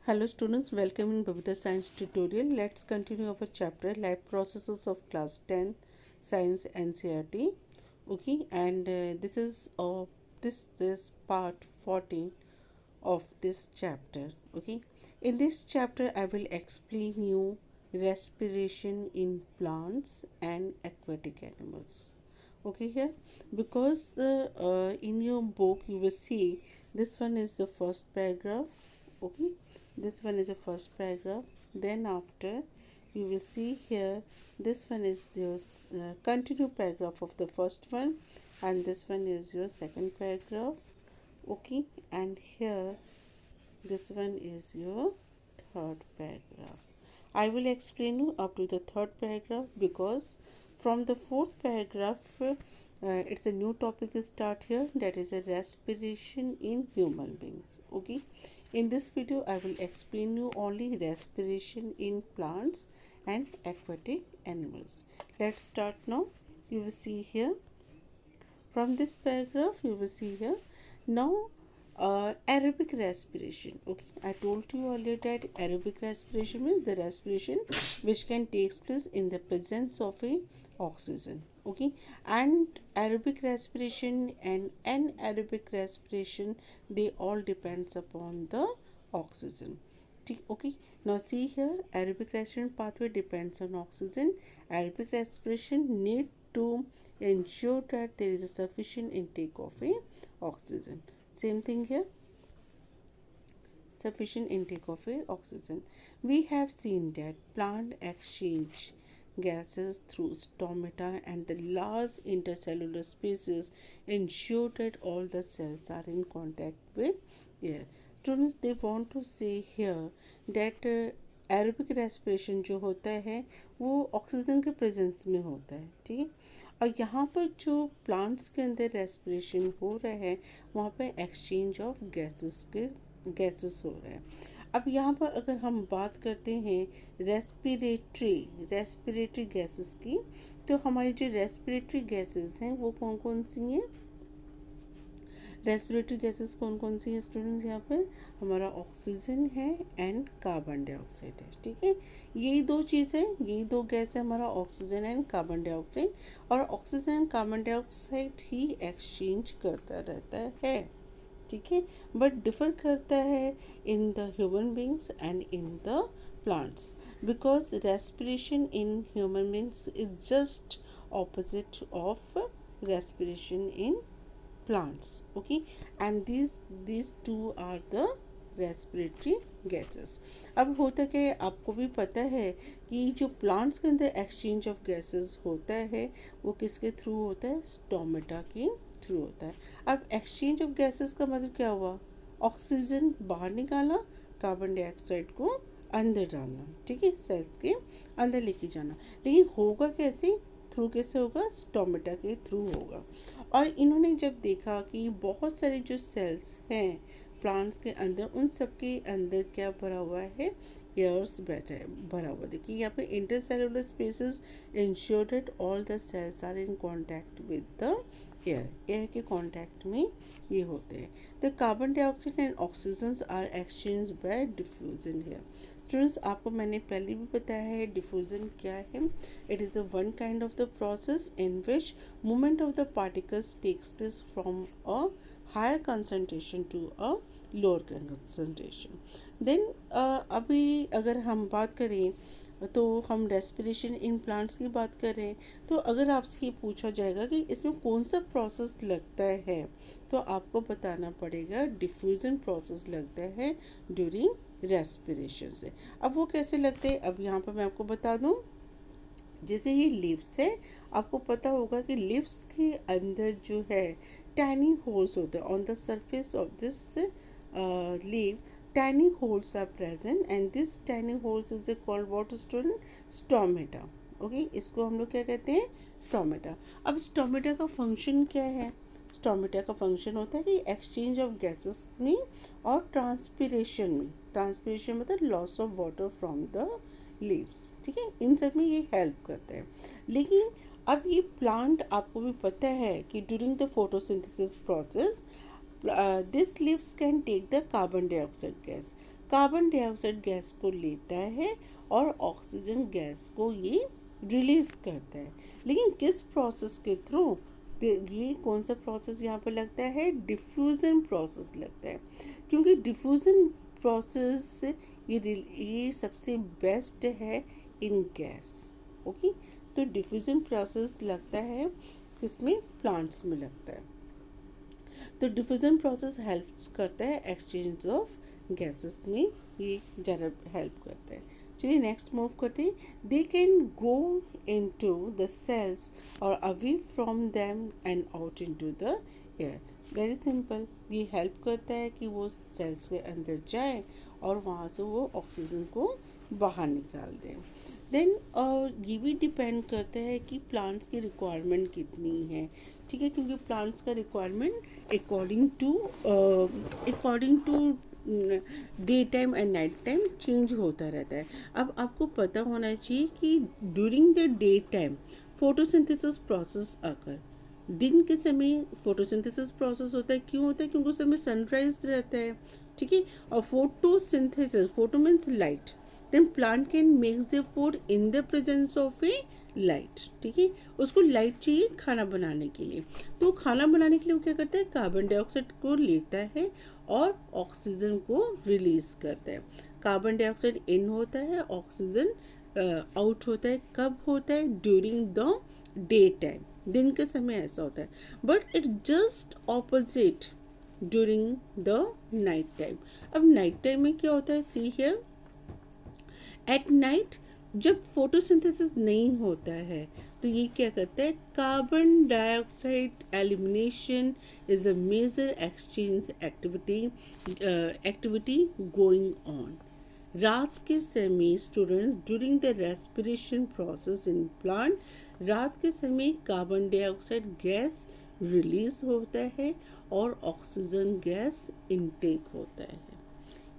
Hello students, welcome in Babita Science tutorial. Let's continue our chapter Life Processes of Class 10 Science NCERT. Okay, and this is part 14 of this chapter. Okay, in this chapter I will explain you respiration in plants and aquatic animals. Okay, here because in your book you will see this one is the first paragraph. Okay, this one is the first paragraph. Then after you will see here this one is your continue paragraph of the first one, and this one is your second paragraph. Okay, and here this one is your third paragraph. I will explain you up to the third paragraph because from the fourth paragraph it's a new topic start here, that is a respiration in human beings. Okay, in this video I will explain you only respiration in plants and aquatic animals. Let's start now. You will see here from this paragraph you will see here now aerobic respiration. Okay, I told you earlier that aerobic respiration means the respiration which can take place in the presence of a oxygen. Okay, and aerobic respiration and anaerobic respiration, they all depends upon the oxygen. Okay, now see here aerobic respiration pathway depends on oxygen. Aerobic respiration need to ensure that there is a sufficient intake of a oxygen. Same thing here, sufficient intake of a oxygen. We have seen that plant exchange gases through stomata and the large intercellular spaces ensure that all the cells are in contact with air. Students, they want to say here that aerobic respiration जो होता है वो oxygen के presence में होता है, ठीक है। और यहाँ पर जो प्लांट्स के अंदर रेस्पिरेशन हो रहा है वहाँ पे एक्सचेंज ऑफ गैसेस हो रहा है। अब यहाँ पर अगर हम बात करते हैं रेस्पिरेटरी गैसेस की, तो हमारी जो रेस्पिरेटरी गैसेस हैं वो कौन कौन सी हैं? रेस्पिरेटरी गैसेस कौन कौन सी है स्टूडेंट्स? यहाँ पर हमारा ऑक्सीजन है एंड कार्बन डाइऑक्साइड है, ठीक है। यही दो चीज़ है, यही दो गैस है हमारा ऑक्सीजन एंड कार्बन डाइऑक्साइड, और oxygen and carbon dioxide he exchange करता रहता है, ठीक है। बट डिफर करता है in the human beings and in the plants, because respiration in human beings is just opposite of respiration in plants. Okay, and these two are the respiratory gases. अब होता क्या है, आपको भी पता है कि जो प्लांट्स के अंदर एक्सचेंज ऑफ गैसेस होता है वो किसके थ्रू होता है? स्टोमेटा के थ्रू होता है। अब एक्सचेंज ऑफ गैसेस का मतलब क्या हुआ? ऑक्सीजन बाहर निकाला, कार्बन डाइऑक्साइड को अंदर डालना, ठीक है, सेल्स के अंदर लेके जाना। लेकिन होगा कैसे? थ्रू कैसे होगा? स्टोमेटा के थ्रू होगा। और इन्होंने जब देखा कि बहुत सारे जो सेल्स हैं प्लांट्स के अंदर, उन सब के अंदर क्या भरा हुआ है? एयर्स बैठा है, भरा हुआ। देखिए यहाँ पे intercellular spaces ensure that all the cells are in contact with the air के कांटेक्ट में ये होते हैं। The carbon dioxide and oxygen are exchange by diffusion here. Students, आपको मैंने पहले भी बताया है डिफ्यूजन क्या है। It is a one kind of the process in which movement of the particles takes place from a higher concentration to a lower concentration. Then अभी अगर हम बात करें तो हम रेस्पिरेशन इन प्लांट्स की बात करें, तो अगर आपसे ये पूछा जाएगा कि इसमें कौन सा प्रोसेस लगता है, तो आपको बताना पड़ेगा डिफ्यूजन प्रोसेस लगता है ड्यूरिंग रेस्पिरेशन से। अब वो कैसे लगते हैं, अब यहाँ पर मैं आपको बता दूँ। जैसे ये लिप्स है, आपको पता होगा कि लिप्स के अंदर जो है टाइनी होल्स होते हैं on the surface of this lip. Tiny holes are present and this tiny holes is called what student? Stomata. Okay, इसको हम लोग क्या कहते हैं? स्टोमेटा। अब स्टोमेटा का फंक्शन क्या है? स्टोमेटा का फंक्शन होता है कि एक्सचेंज ऑफ गैसेस में और ट्रांसपिरेशन में, ट्रांसपिरेशन मतलब loss of water from the leaves, ठीक है, इन सब में ये हेल्प करते हैं। लेकिन अब ये प्लांट, आपको भी पता है कि during the photosynthesis process this leaves can take the carbon dioxide gas, carbon dioxide gas को लेता है और ऑक्सीजन गैस को ये रिलीज करता है। लेकिन किस प्रोसेस के थ्रू? ये कौन सा प्रोसेस यहाँ पर लगता है? डिफ्यूजन प्रोसेस लगता है, क्योंकि डिफ्यूजन प्रोसेस ये सबसे बेस्ट है इन गैस। ओके, तो डिफ्यूजन प्रोसेस लगता है किसमें? प्लांट्स में लगता है। तो डिफ्यूजन प्रोसेस हेल्प करता है एक्सचेंज ऑफ गैसेस में, ये ज़्यादा हेल्प करता है। चलिए नेक्स्ट मूव करते हैं। They can go into the cells और away from them and out into the air. Very simple, ये हेल्प करता है कि वो सेल्स के अंदर जाए और वहाँ से वो ऑक्सीजन को बाहर निकाल दें। देन ये भी डिपेंड करता है कि प्लांट्स की रिक्वायरमेंट कितनी है, ठीक है, क्योंकि प्लांट्स का requirement according to day time and night time change होता रहता है। अब आपको पता होना चाहिए कि during the day time photosynthesis process आकर, दिन के समय फोटोसिंथेसिस प्रोसेस होता है। क्यों होता है? क्योंकि उस समय सनराइज रहता है, ठीक है। और photosynthesis, photo means light, then plant can makes the food in the presence of a light, ठीक है। उसको लाइट चाहिए खाना बनाने के लिए, तो खाना बनाने के लिए वो क्या करता है? कार्बन डाइऑक्साइड को लेता है और ऑक्सीजन को रिलीज करता है। कार्बन डाइऑक्साइड इन होता है, ऑक्सीजन आउट होता है। कब होता है? ड्यूरिंग द डे टाइम, दिन के समय ऐसा होता है। But it just opposite during the night time. अब नाइट टाइम में क्या होता है? सी हियर, एट नाइट जब फोटोसिंथेसिस नहीं होता है तो ये क्या करता है? Carbon dioxide elimination is a major exchange activity going on. रात के समय students during the respiration process in plant, रात के समय कार्बन डाइऑक्साइड गैस रिलीज होता है और ऑक्सीजन गैस इनटेक होता है।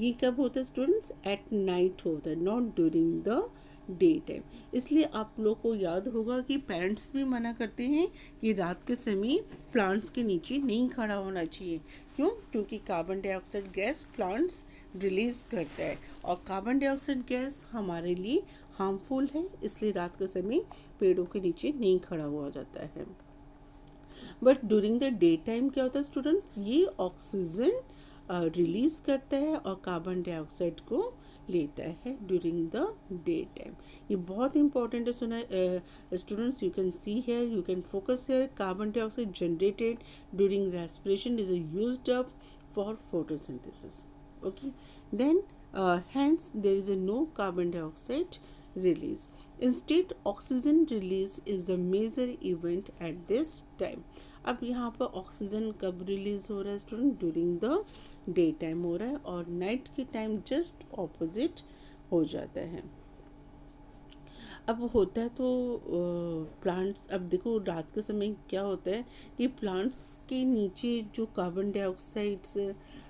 ये कब होता है स्टूडेंट्स? एट नाइट होता है, not during the day time. इसलिए आप लोग को याद होगा कि पेरेंट्स भी मना करते हैं कि रात के समय प्लांट्स के नीचे नहीं खड़ा होना चाहिए। क्यों? क्योंकि carbon dioxide gas plants release करता है और कार्बन डाइऑक्साइड गैस हमारे लिए हार्मफुल है, इसलिए रात के समय पेड़ों के नीचे नहीं खड़ा हुआ जाता है। But during the day time क्या होता है स्टूडेंट्स? ये ऑक्सीजन रिलीज करता है और कार्बन डाइऑक्साइड को लेता है ड्यूरिंग द डे टाइम। ये बहुत इंपॉर्टेंट है। सुना students, you can see here, you can focus here. Carbon dioxide generated during respiration is used up for photosynthesis. Okay, then hence there is a no carbon dioxide release. Instead, oxygen release is a major event at this time. अब यहाँ पर oxygen कब release हो रहा है student? During the day time हो रहा है और नाइट के टाइम जस्ट ऑपोजिट हो जाता है। अब होता है तो प्लांट्स, अब देखो रात के समय क्या होता है कि प्लांट्स के नीचे जो कार्बन डाइऑक्साइड्स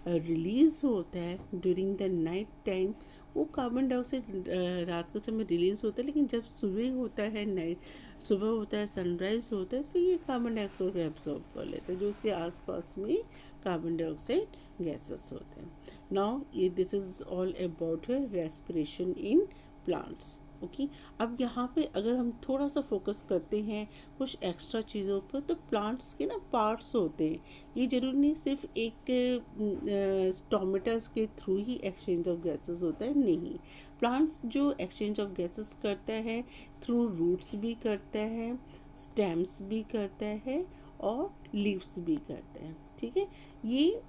रिलीज होता है ड्यूरिंग द नाइट टाइम, वो कार्बन डाइऑक्साइड रात के समय रिलीज होता है, लेकिन जब सुबह होता है, नाइट सुबह होता है, सनराइज होता है, फिर ये कार्बन डाइऑक्साइड को एब्जॉर्ब कर लेता है, जो उसके आसपास में कार्बन डाइऑक्साइड गैसेस होते हैं। नाउ ये this is all about respiration in plants. Okay, अब यहाँ पे अगर हम थोड़ा सा फोकस करते हैं कुछ एक्स्ट्रा चीज़ों पर, तो प्लांट्स के ना पार्ट्स होते हैं। ये जरूरी नहीं सिर्फ एक स्टोमेटास के through he exchange of gases होता है, नहीं। प्लांट्स जो एक्सचेंज ऑफ गैसेस करता है थ्रू रूट्स भी करता है, स्टेम्स भी करता है और लीव्स भी करता है, ठीक है। ये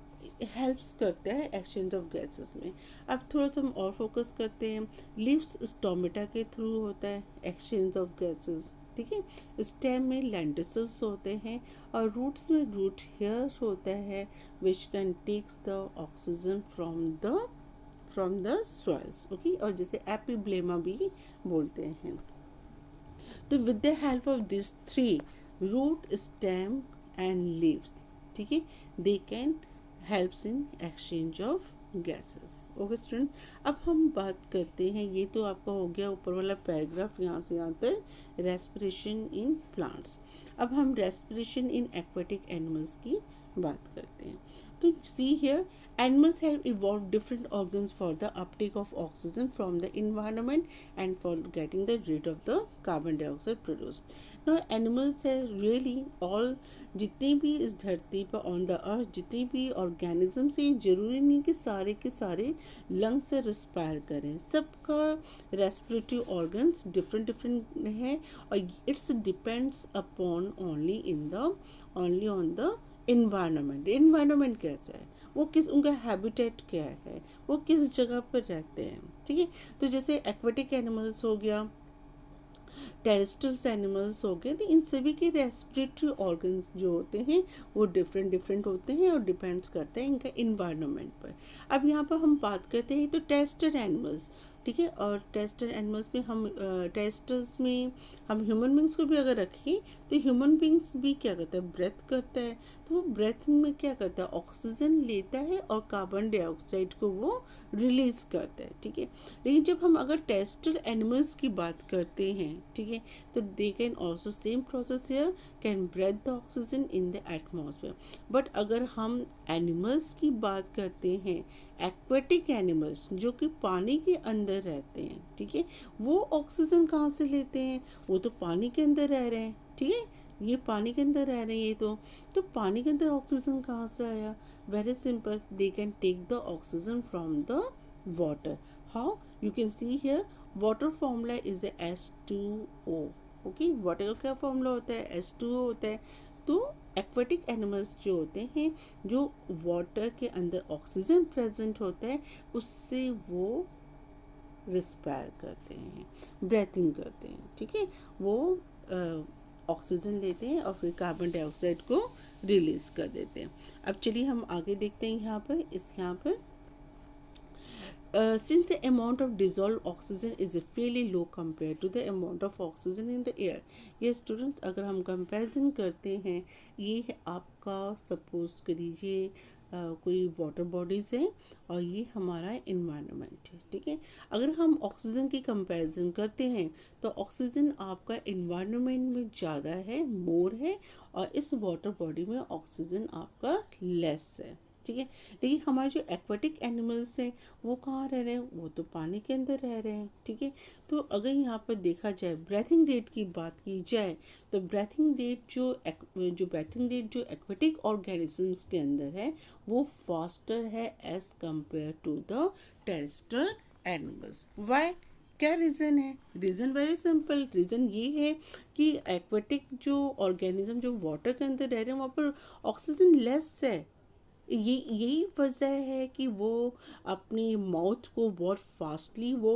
हेल्प्स करता है एक्सचेंज ऑफ गैसेस में। अब थोड़ा सा हम और फोकस करते हैं। लीव्स स्टोमेटा के थ्रू होता है एक्सचेंज ऑफ गैसेस, ठीक है। स्टेम में लेंटिसल्स होते हैं और रूट्स में रूट हेयर होता है which can takes the oxygen from the soils, okay, और जैसे एपिब्लेमा भी बोलते हैं। तो with the help of this three, root, stem and leaves, ठीक है, they can helps in exchange of gases. Okay student, अब हम बात करते हैं, ये तो आपका हो गया ऊपर वाला पैराग्राफ, यहाँ से यहाँ तक रेस्पिरेशन इन प्लांट्स। अब हम रेस्पिरेशन इन एक्वेटिक एनिमल्स की बात करते हैं। तो see here, Animals have evolved different organs for the uptake of oxygen from the environment and for getting the rid of the carbon dioxide produced. Now animals है really all जितने भी इस धरती पर ऑन द अर्थ जितने भी organisms हैं जरूरी नहीं कि सारे के सारे लंग से रिस्पायर करें. सबका रेस्पिरेटरी ऑर्गन्स डिफरेंट डिफरेंट है और it's depends upon only on the environment. Environment कैसा है, वो किस उनका हैबिटेट क्या है, वो किस जगह पर रहते हैं. ठीक है, तो जैसे एक्वेटिक एनिमल्स हो गया, टेरेस्ट्रियल एनिमल्स हो गए, तो इन सभी के रेस्पिरेटरी ऑर्गन्स जो होते हैं वो डिफरेंट डिफरेंट होते हैं और डिपेंड्स करते हैं इनका इन्वायरमेंट पर. अब यहाँ पर हम बात करते हैं तो टेरेस्ट्रियल एनिमल्स. ठीक है, और टेरेस्ट्रियल एनिमल्स में हम टेरेस्ट्रियल्स में हम ह्यूमन बींग्स को भी अगर रखें तो ह्यूमन बींग्स भी क्या करता है, ब्रेथ करता है. तो वो ब्रेथ में क्या करता है, ऑक्सीजन लेता है और कार्बन डाइऑक्साइड को वो रिलीज करता है. ठीक है, लेकिन जब हम अगर टेरेस्ट्रियल एनिमल्स की बात करते हैं, ठीक है, तो they can also same process here can breathe the oxygen in the atmosphere. But अगर हम एनिमल्स की बात करते हैं, एक्वेटिक एनिमल्स जो कि पानी के अंदर रहते हैं, ठीक है, वो ऑक्सीजन कहाँ से लेते हैं, वो तो पानी के अंदर रह रहे हैं. ठीक है, ये पानी के अंदर रह रहे हैं ये तो पानी के अंदर ऑक्सीजन कहाँ से आया. Very simple, they can take the oxygen from the water. How, you can see here water formula is H2O. Okay, water का क्या फॉर्मूला होता है, H2O होता है. तो एक्वेटिक एनिमल्स जो होते हैं, जो वाटर के अंदर ऑक्सीजन प्रेजेंट होता है, उससे वो रिस्पायर करते हैं, ब्रेथिंग करते हैं. ठीक है, वो ऑक्सीजन लेते हैं और फिर कार्बन डाइऑक्साइड को रिलीज कर देते हैं. अब चलिए हम आगे देखते हैं. यहाँ पर since the amount of dissolved oxygen is fairly low compared to the amount of oxygen in the air. ये स्टूडेंट्स अगर हम कंपैरिजन करते हैं, ये है आपका सपोज करिए कोई वाटर बॉडीज है और ये हमारा इन्वायरमेंट है. ठीक है, अगर हम ऑक्सीजन की कंपैरिजन करते हैं तो ऑक्सीजन आपका इन्वायरमेंट में ज़्यादा है, मोर है, और इस वाटर बॉडी में ऑक्सीजन आपका लेस है. ठीक है, लेकिन हमारे जो एक्वेटिक एनिमल्स हैं वो कहाँ रह रहे हैं, वो तो पानी के अंदर रह रहे हैं. ठीक है, तो अगर यहाँ पर देखा जाए ब्रेथिंग रेट की बात की जाए तो ब्रेथिंग रेट जो एक्वेटिक ऑर्गेनिजम्स के अंदर है वो फास्टर है as compare to the terrestrial animals. Why, क्या रीज़न है, रीज़न वेरी सिंपल. रीज़न ये है कि एक्वेटिक जो ऑर्गेनिज्म जो वाटर के अंदर रह रहे हैं वहाँ पर ऑक्सीजन लेस है. यही वजह है कि वो अपनी माउथ को बहुत फास्टली वो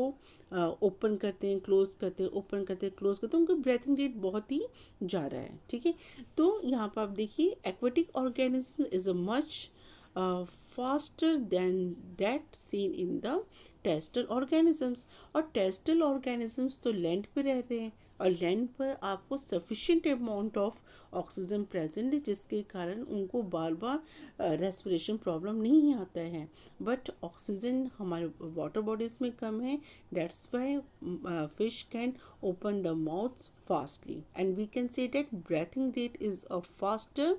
ओपन करते हैं, क्लोज करते हैं, ओपन करते हैं, क्लोज करते हैं. उनका ब्रेथिंग रेट बहुत ही ज़्यादा है. ठीक है, तो यहाँ पर आप देखिए aquatic organism is a much faster than that seen in the terrestrial organisms. और टेरेस्ट्रियल ऑर्गेनिजम्स तो लैंड पे रह रहे हैं और लैंड पर आपको sufficient amount of oxygen present है जिसके कारण उनको बार बार रेस्पिरेशन प्रॉब्लम नहीं आता है. बट ऑक्सीजन हमारे वाटर बॉडीज में कम है, that's why fish can open the mouth fastly, and we can say that breathing rate is faster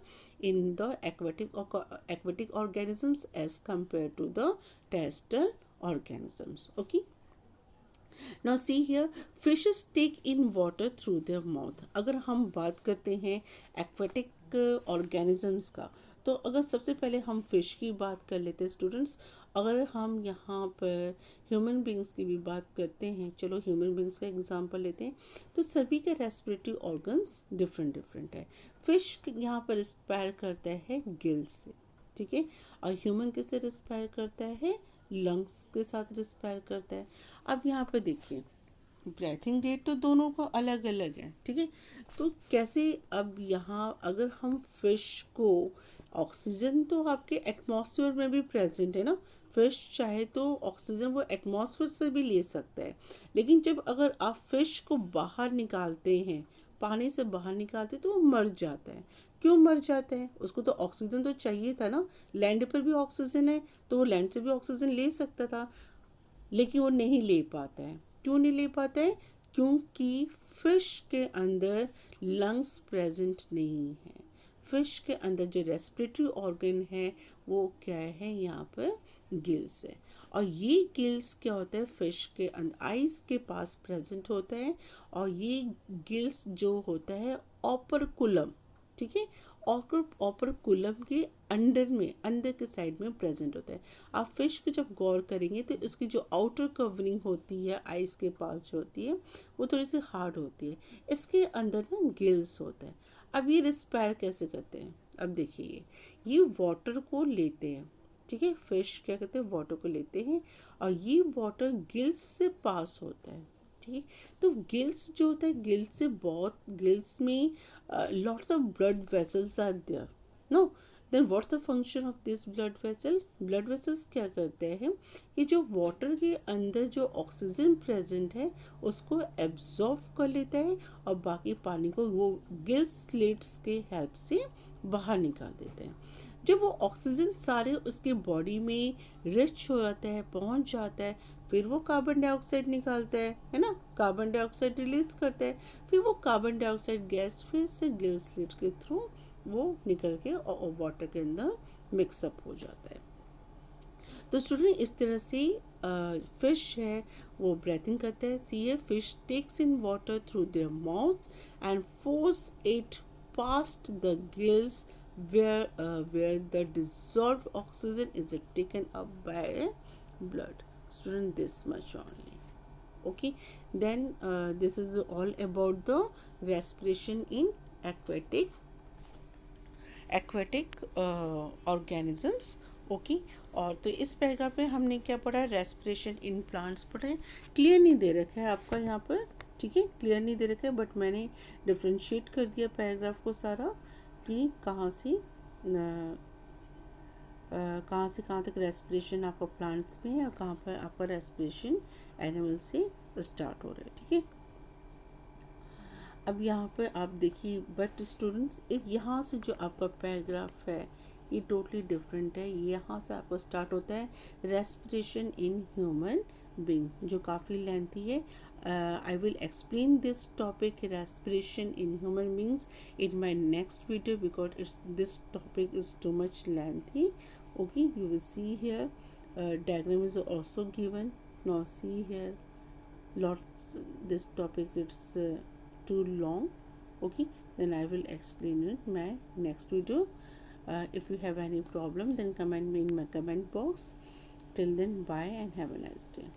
in the aquatic organisms as compared to the terrestrial organisms. Okay, now see here, fishes take in water through their mouth. अगर हम बात करते हैं aquatic organisms का, तो अगर सबसे पहले हम फिश की बात कर लेते हैं स्टूडेंट्स. अगर हम यहाँ पर ह्यूमन बींग्स की भी बात करते हैं, चलो ह्यूमन बींग्स का एग्जांपल लेते हैं, तो सभी के रेस्पिरेटरी ऑर्गन्स डिफरेंट डिफरेंट है. फिश यहाँ पर रिस्पायर करता है गिल्स से. ठीक है, और ह्यूमन किससे रिस्पायर करता है, लंग्स के साथ रिस्पायर करता है. अब यहाँ पर देखिए ब्रेथिंग रेट तो दोनों का अलग अलग है. ठीक है, तो कैसे, अब यहाँ अगर हम फिश को ऑक्सीजन तो आपके एटमॉस्फेयर में भी प्रेजेंट है ना, फिश चाहे तो ऑक्सीजन वो एटमॉस्फेयर से भी ले सकता है. लेकिन जब अगर आप फिश को बाहर निकालते हैं, पानी से बाहर निकालते हैं, तो वो मर जाता है. क्यों मर जाता है, उसको तो ऑक्सीजन तो चाहिए था ना. लैंड पर भी ऑक्सीजन है तो वो लैंड से भी ऑक्सीजन ले सकता था, लेकिन वो नहीं ले पाता है. क्यों नहीं ले पाता है, क्योंकि फिश के अंदर लंग्स प्रेजेंट नहीं है. फिश के अंदर जो रेस्पिरेटरी ऑर्गन है वो क्या है यहाँ पर, गिल्स है। और ये गिल्स क्या होता है, फिश के आइस के पास प्रेजेंट होता है। और ये गिल्स जो होता है ओपरकुलम, ठीक है, ओपरकुलम के अंदर के साइड में प्रेजेंट होता है। आप फिश को जब गौर करेंगे तो उसकी जो आउटर कवरिंग होती है आइस के पास जो होती है वो थोड़ी सी हार्ड होती है। इसके अंदर ना गिल्स होता है। अब ये रिस्पायर कैसे करते हैं, अब देखिए ये वाटर को लेते हैं, ठीक है, फिश क्या करते हैं, वाटर को लेते हैं और ये वाटर गिल्स से पास होता है, ठीक है। तो गिल्स जो होता है, गिल्स में lots of blood vessels are there, no, then what's the function of this blood vessel, blood vessels क्या करते हैं कि जो वाटर के अंदर जो ऑक्सीजन प्रेजेंट है उसको एब्जॉर्ब कर लेता है और बाकी पानी को वो गिल स्लिट्स के हेल्प से बाहर निकाल देते हैं। जब वो ऑक्सीजन सारे उसके बॉडी में रिच हो जाता है, पहुंच जाता है, फिर वो कार्बन डाइऑक्साइड निकालता है ना, कार्बन डाइऑक्साइड रिलीज करता है, फिर वो कार्बन डाइऑक्साइड गैस फिर से गिल स्लिट के थ्रू वो निकल के और वाटर के अंदर मिक्सअप हो जाता है। तो स्टूडेंट इस तरह से फिश है वो ब्रीथिंग करता है। See a fish takes in water through their mouth and force it past the gills where the dissolved oxygen is taken up by blood. Student, this much only. Okay, then this is all about the respiration in aquatic organisms. Okay, और तो इस paragraph में हमने क्या पढ़ा, respiration in plants पढ़े। Clear नहीं दे रखा है आपका यहाँ पर, ठीक है, क्लियर नहीं दे रखा है, बट मैंने डिफ्रेंशिएट कर दिया पैराग्राफ को सारा कि कहाँ से कहाँ तक रेस्पिरेशन आपका प्लांट्स में है और कहाँ पर आपका रेस्पिरेशन एनिमल से स्टार्ट हो रहा है, ठीक है। अब यहाँ पर आप देखिए, बट स्टूडेंट्स यहाँ से जो आपका पैराग्राफ है ये टोटली डिफरेंट है। यहाँ से आपको स्टार्ट होता है रेस्पिरेशन इन ह्यूमन बींग्स, जो काफ़ी लेंथी है। I will explain this topic respiration in human beings in my next video because this topic is too much lengthy. Okay, you will see here diagram is also given. Now see here, lots, this topic it's too long. Okay, then I will explain in my next video. If you have any problem then comment me in my comment box. Till then, bye and have a nice day.